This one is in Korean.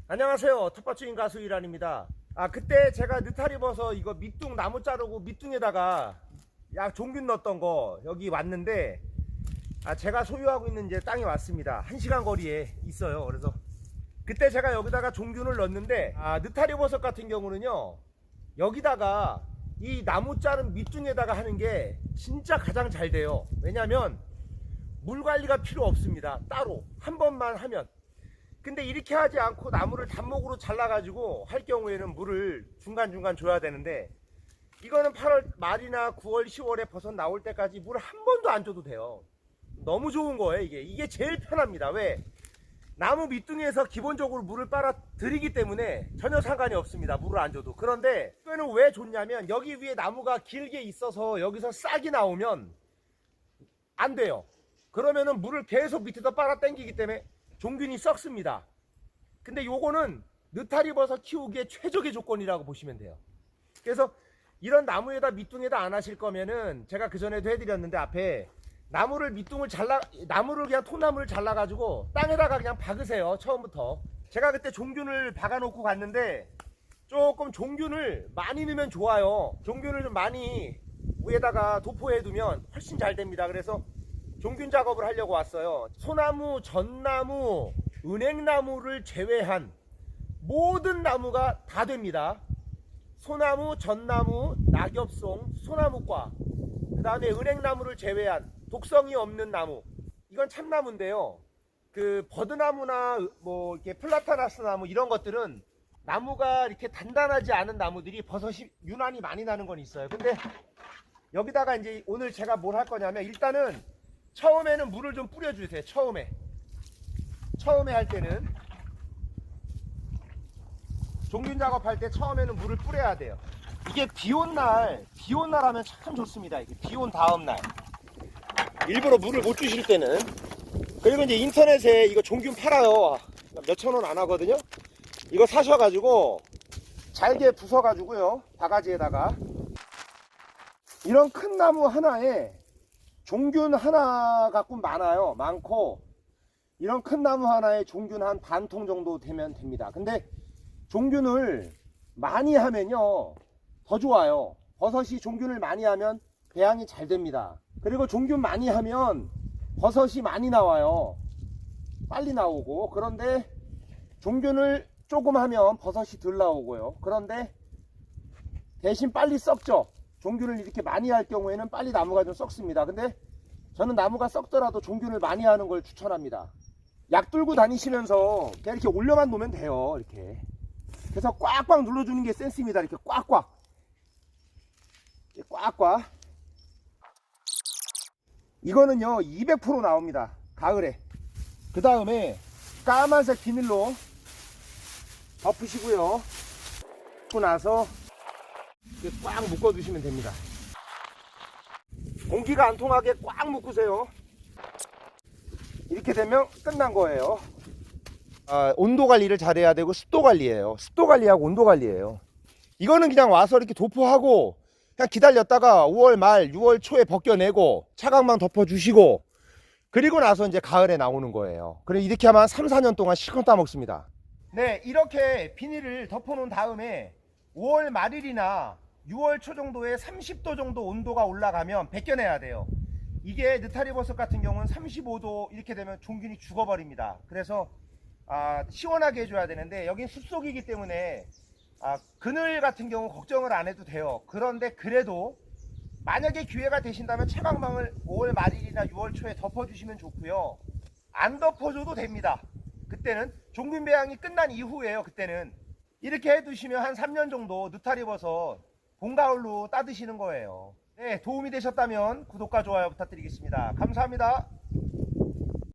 안녕하세요. 텃밭주인 가수 이란입니다. 그때 제가 느타리 버섯 이거 밑둥 나무 자르고 밑둥에다가 약 종균 넣었던 거 여기 왔는데 제가 소유하고 있는 이제 땅에 왔습니다. 1시간 거리에 있어요. 그래서 그때 제가 여기다가 종균을 넣었는데 느타리 버섯 같은 경우는요, 여기다가 이 나무 자른 밑둥에다가 하는 게 진짜 가장 잘 돼요. 왜냐면 물 관리가 필요 없습니다. 따로 한 번만 하면. 근데 이렇게 하지 않고 나무를 단목으로 잘라가지고 할 경우에는 물을 중간중간 줘야 되는데, 이거는 8월 말이나 9월 10월에 버섯 나올 때까지 물 한 번도 안 줘도 돼요. 너무 좋은 거예요. 이게 제일 편합니다. 왜? 나무 밑둥에서 기본적으로 물을 빨아 들이기 때문에 전혀 상관이 없습니다. 물을 안 줘도. 그런데 이거는 왜 좋냐면, 여기 위에 나무가 길게 있어서 여기서 싹이 나오면 안 돼요. 그러면은 물을 계속 밑에서 빨아 당기기 때문에 종균이 썩습니다. 근데 요거는 느타리 버섯 키우기에 최적의 조건이라고 보시면 돼요. 그래서 이런 나무에다 밑둥에다 안 하실 거면은, 제가 그 전에도 해드렸는데 앞에 나무를 나무를 그냥 통나무를 잘라가지고 땅에다가 그냥 박으세요. 처음부터. 제가 그때 종균을 박아놓고 갔는데, 조금 종균을 많이 넣으면 좋아요. 종균을 좀 많이 위에다가 도포해두면 훨씬 잘 됩니다. 그래서 종균 작업을 하려고 왔어요. 소나무, 전나무, 은행나무를 제외한 모든 나무가 다 됩니다. 소나무, 전나무, 낙엽송, 소나무과, 그 다음에 은행나무를 제외한 독성이 없는 나무, 이건 참나무인데요. 그 버드나무나 뭐 이렇게 플라타나스 나무 이런 것들은 나무가 이렇게 단단하지 않은 나무들이 버섯이 유난히 많이 나는 건 있어요. 근데 여기다가 이제 오늘 제가 뭘 할 거냐면, 일단은 처음에는 물을 좀 뿌려주세요. 처음에 할 때는, 종균 작업할 때 처음에는 물을 뿌려야 돼요. 이게 비 온 날 하면 참 좋습니다. 이게 비 온 다음 날 일부러 물을 못 주실 때는. 그리고 이제 인터넷에 이거 종균 팔아요. 몇천 원 안 하거든요. 이거 사셔가지고 잘게 부숴가지고요, 바가지에다가 이런 큰 나무 하나에 종균 하나 갖고 많고, 이런 큰 나무 하나에 종균 한 반 통 정도 되면 됩니다. 근데 종균을 많이 하면요 더 좋아요. 버섯이 종균을 많이 하면 배양이 잘 됩니다. 그리고 종균 많이 하면 버섯이 많이 나와요. 빨리 나오고. 그런데 종균을 조금 하면 버섯이 덜 나오고요. 그런데 대신 빨리 썩죠. 종균을 이렇게 많이 할 경우에는 빨리 나무가 좀 썩습니다. 근데 저는 나무가 썩더라도 종균을 많이 하는 걸 추천합니다. 약 들고 다니시면서 그냥 이렇게 올려만 놓으면 돼요. 이렇게. 그래서 꽉꽉 눌러주는 게 센스입니다. 이렇게 꽉꽉. 이거는요 200% 나옵니다. 가을에. 그 다음에 까만색 비닐로 덮으시고요. 덮고 나서 꽉 묶어 두시면 됩니다. 공기가 안 통하게 꽉 묶으세요. 이렇게 되면 끝난 거예요. 온도 관리를 잘해야 되고, 습도 관리예요. 습도 관리하고 온도 관리예요. 이거는 그냥 와서 이렇게 도포하고 그냥 기다렸다가 5월 말 6월 초에 벗겨내고 차광망 덮어주시고, 그리고 나서 이제 가을에 나오는 거예요. 그래 이렇게 하면 3, 4년 동안 실컷 따먹습니다. 네, 이렇게 비닐을 덮어놓은 다음에 5월 말일이나 6월 초 정도에 30도 정도 온도가 올라가면 벗겨내야 돼요. 이게 느타리 버섯 같은 경우는 35도 이렇게 되면 종균이 죽어버립니다. 그래서 시원하게 해줘야 되는데, 여긴 숲속이기 때문에 그늘 같은 경우 걱정을 안 해도 돼요. 그런데 그래도 만약에 기회가 되신다면 채광망을 5월 말일이나 6월 초에 덮어주시면 좋고요. 안 덮어줘도 됩니다. 그때는 종균 배양이 끝난 이후에요. 그때는 이렇게 해두시면 한 3년 정도 느타리 버섯 봄 가을로 따드시는 거예요. 네, 도움이 되셨다면 구독과 좋아요 부탁드리겠습니다. 감사합니다.